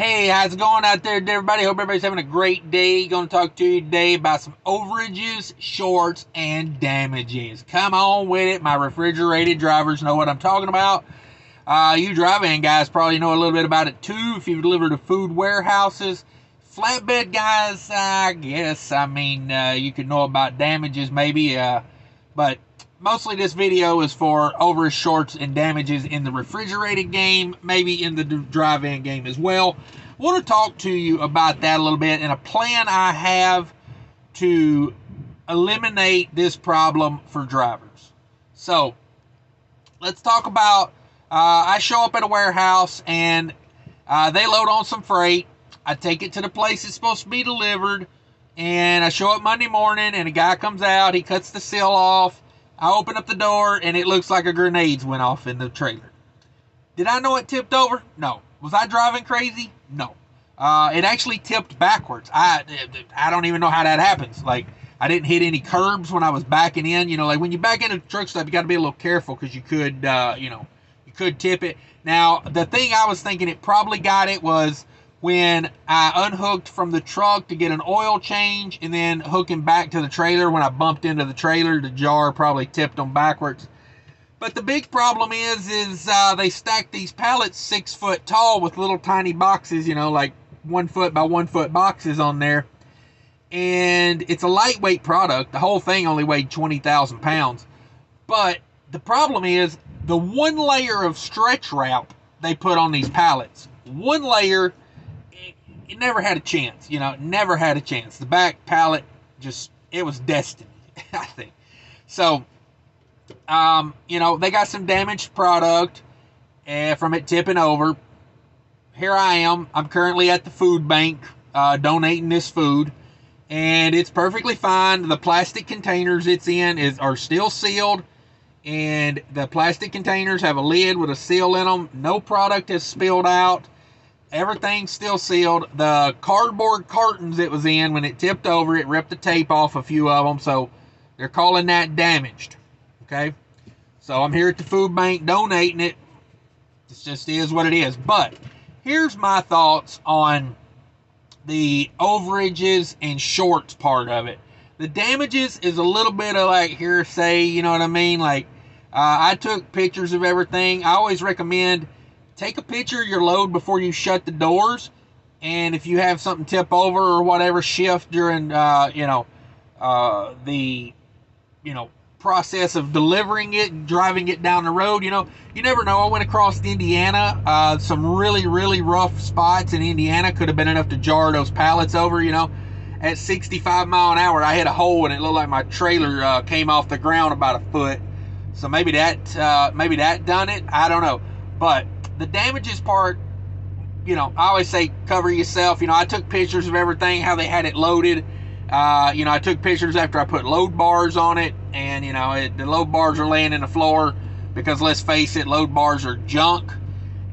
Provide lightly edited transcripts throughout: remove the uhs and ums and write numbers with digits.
Hey, how's it going out there, everybody? Hope everybody's having a great day. Going to talk to you today about some overages, shorts, and damages. Come on with it. My refrigerated drivers know what I'm talking about. You dryvan guys probably know a little bit about it too if you've delivered to food warehouses. Flatbed guys, I guess, you could know about damages maybe, but mostly this video is for overage, shorts, and damages in the refrigerated game, maybe in the dryvan game as well. I want to talk to you about that a little bit and a plan I have to eliminate this problem for drivers. So, let's talk about, I show up at a warehouse and they load on some freight. I take it to the place it's supposed to be delivered, and I show up Monday morning and a guy comes out, he cuts the seal off. I open up the door and it looks like a grenade went off in the trailer. Did I know it tipped over? No. Was I driving crazy? No. It actually tipped backwards. I don't even know how that happens. Like, I didn't hit any curbs when I was backing in. You know, like when you back into the truck stop, you got to be a little careful because you could, you could tip it. Now, the thing I was thinking it probably got it was when I unhooked from the truck to get an oil change and then hooking back to the trailer. When I bumped into the trailer, the jar probably tipped them backwards. But the big problem is they stack these pallets 6 foot tall with little tiny boxes, you know, like 1 foot by 1 foot boxes on there. And it's a lightweight product. The whole thing only weighed 20,000 pounds. But the problem is the one layer of stretch wrap they put on these pallets. One layer, it never had a chance, you know, never had a chance. The back pallet it was destined, I think. So, they got some damaged product from it tipping over. Here I am. I'm currently at the food bank donating this food, and it's perfectly fine. The plastic containers it's in are still sealed, and the plastic containers have a lid with a seal in them. No product has spilled out. Everything's still sealed. The cardboard cartons it was in, when it tipped over, it ripped the tape off a few of them, so they're calling that damaged. Okay? So I'm here at the food bank donating it. It just is what it is. But here's my thoughts on the overages and shorts part of it. The damages is a little bit of like hearsay, you know what I mean? Like, I took pictures of everything. I always recommend take a picture of your load before you shut the doors, and if you have something tip over or whatever shift during the process of delivering it and driving it down the road, you never know. I went across Indiana, some really, really rough spots in Indiana could have been enough to jar those pallets over. At 65 mile an hour, I hit a hole and it looked like my trailer came off the ground about a foot. So maybe that done it. I don't know, but the damages part, I always say cover yourself. I took pictures of everything, how they had it loaded. I took pictures after I put load bars on it, and the load bars are laying in the floor because, let's face it, load bars are junk,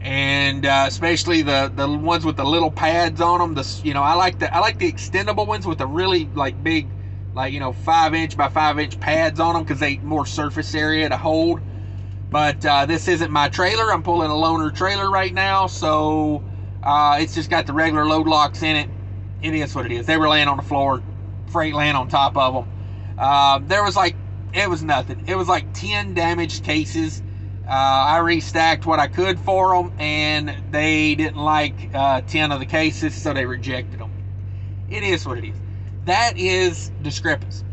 and especially the ones with the little pads on them. I like the extendable ones with the really big 5-inch by 5-inch pads on them because they more surface area to hold. But this isn't my trailer. I'm pulling a loaner trailer right now, so it's just got the regular load locks in it. It is what it is. They were laying on the floor, freight laying on top of them. It was nothing. It was like 10 damaged cases. I restacked what I could for them, and they didn't like 10 of the cases, so they rejected them. It is what it is. That is discrepancy.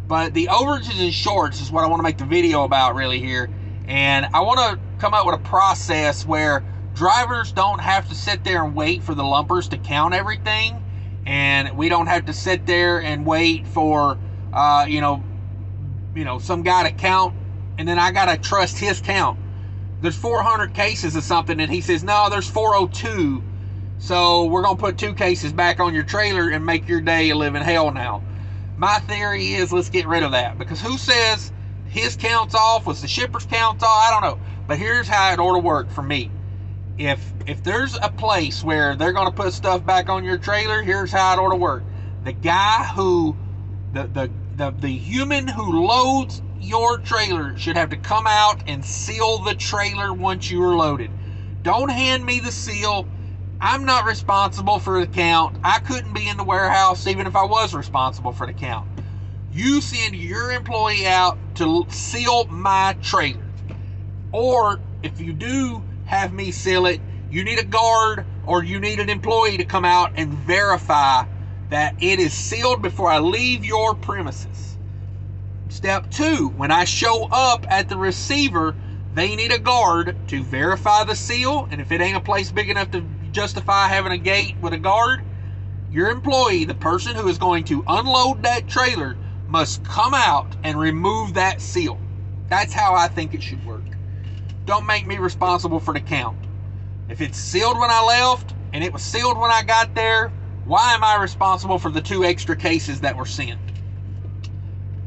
But the overages and shorts is what I want to make the video about really here. And I want to come up with a process where drivers don't have to sit there and wait for the lumpers to count everything, and we don't have to sit there and wait for some guy to count, and then I gotta trust his count. There's 400 cases of something, and he says no, there's 402, so we're gonna put 2 cases back on your trailer and make your day a living hell now. My theory is let's get rid of that, because who says his count's off? Was the shipper's count's off? I don't know. But here's how it ought to work for me. If there's a place where they're going to put stuff back on your trailer, here's how it ought to work. The guy who, the human who loads your trailer should have to come out and seal the trailer once you are loaded. Don't hand me the seal. I'm not responsible for the count. I couldn't be in the warehouse even if I was responsible for the count. You send your employee out to seal my trailer. Or if you do have me seal it, you need a guard or you need an employee to come out and verify that it is sealed before I leave your premises. Step 2, when I show up at the receiver, they need a guard to verify the seal, and if it ain't a place big enough to justify having a gate with a guard, your employee, the person who is going to unload that trailer, must come out and remove that seal. That's how I think it should work. Don't make me responsible for the count. If it's sealed when I left and it was sealed when I got there, why am I responsible for the 2 extra cases that were sent?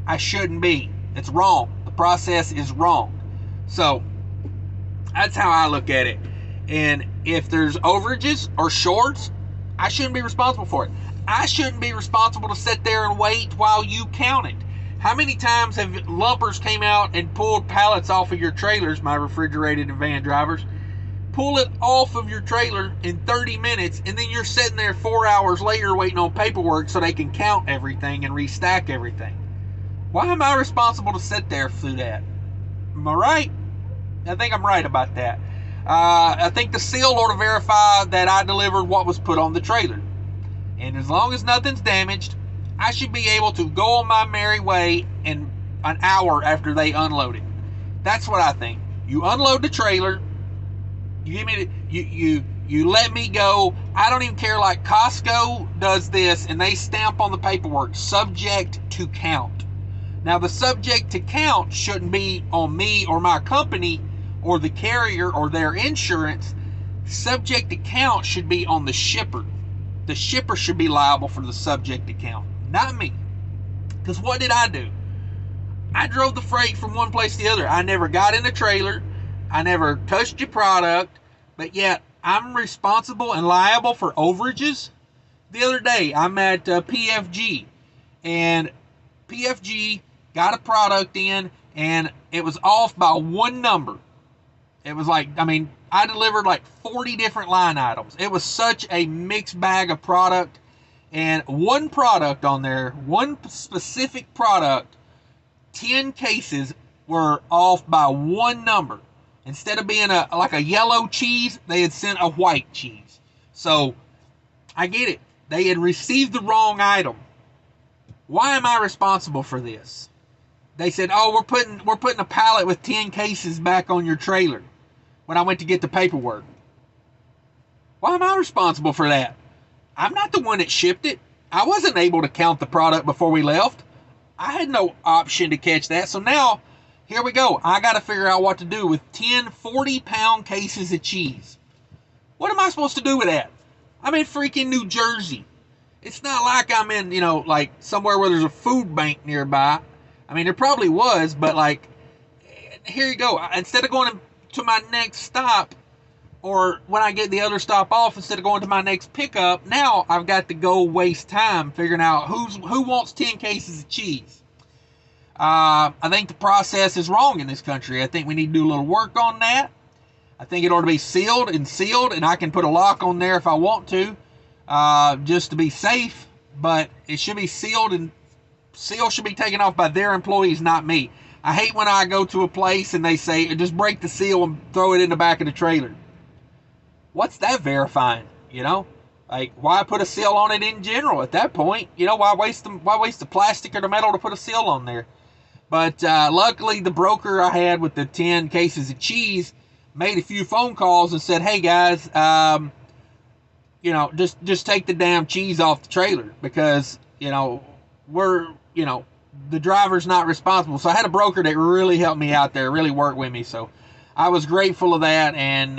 I shouldn't be. It's wrong. The process is wrong. So that's how I look at it. And if there's overages or shorts, I shouldn't be responsible for it. I shouldn't be responsible to sit there and wait while you count it. How many times have lumpers came out and pulled pallets off of your trailers, my refrigerated and van drivers, pull it off of your trailer in 30 minutes, and then you're sitting there 4 hours later waiting on paperwork so they can count everything and restack everything? Why am I responsible to sit there through that? Am I right? I think I'm right about that. I think the seal ought to verify that I delivered what was put on the trailer. And as long as nothing's damaged, I should be able to go on my merry way in an hour after they unload it. That's what I think. You unload the trailer, you give me you let me go. I don't even care. Like Costco does this, and they stamp on the paperwork, subject to count. Now, the subject to count shouldn't be on me or my company or the carrier or their insurance. Subject to count should be on the shipper. The shipper should be liable for the subject to count, not me. Because what did I do? I drove the freight from one place to the other. I never got in the trailer. I never touched your product. But yet, I'm responsible and liable for overages. The other day, I'm at PFG. And PFG got a product in, and it was off by one number. It was like, I delivered like 40 different line items. It was such a mixed bag of product. And one product on there, one specific product, 10 cases were off by one number. Instead of being like a yellow cheese, they had sent a white cheese. So, I get it. They had received the wrong item. Why am I responsible for this? They said, oh, we're putting a pallet with 10 cases back on your trailer when I went to get the paperwork. Why am I responsible for that? I'm not the one that shipped it. I wasn't able to count the product before we left. I had no option to catch that. So now, here we go. I got to figure out what to do with 10 40-pound cases of cheese. What am I supposed to do with that? I'm in freaking New Jersey. It's not like I'm in, like somewhere where there's a food bank nearby. There probably was, but like, here you go. Instead of going to my next stop, or when I get the other stop off, instead of going to my next pickup, now I've got to go waste time figuring out who wants 10 cases of cheese. I think the process is wrong in this country. I think we need to do a little work on that. I think it ought to be sealed, and I can put a lock on there if I want to, just to be safe. But it should be sealed, and seal should be taken off by their employees, not me. I hate when I go to a place and they say, just break the seal and throw it in the back of the trailer. What's that verifying? Like, why put a seal on it in general at that point? Why waste the plastic or the metal to put a seal on there? But luckily, the broker I had with the 10 cases of cheese made a few phone calls and said, hey guys, just take the damn cheese off the trailer because, the driver's not responsible. So I had a broker that really helped me out there, really worked with me. So I was grateful of that, and,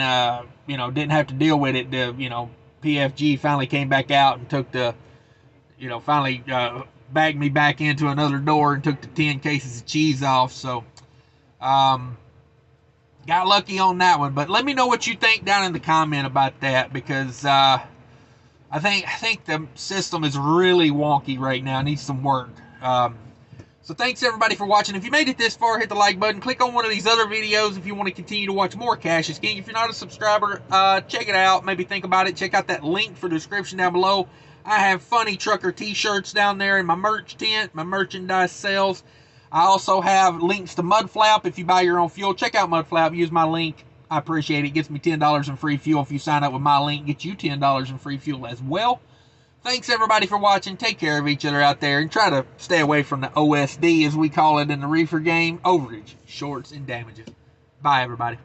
didn't have to deal with it. PFG finally came back out and took finally bagged me back into another door and took the 10 cases of cheese off. So, got lucky on that one. But let me know what you think down in the comment about that, because I think the system is really wonky right now. It needs some work. So thanks everybody for watching. If you made it this far, hit the like button. Click on one of these other videos if you want to continue to watch more Cash is King. If you're not a subscriber, check it out. Maybe think about it. Check out that link for the description down below. I have funny trucker t-shirts down there in my merch tent, my merchandise sales. I also have links to Mudflap if you buy your own fuel. Check out Mudflap. Use my link. I appreciate it. It gets me $10 in free fuel. If you sign up with my link, get you $10 in free fuel as well. Thanks everybody for watching. Take care of each other out there and try to stay away from the OSD, as we call it in the reefer game, overage, shorts, and damages. Bye everybody.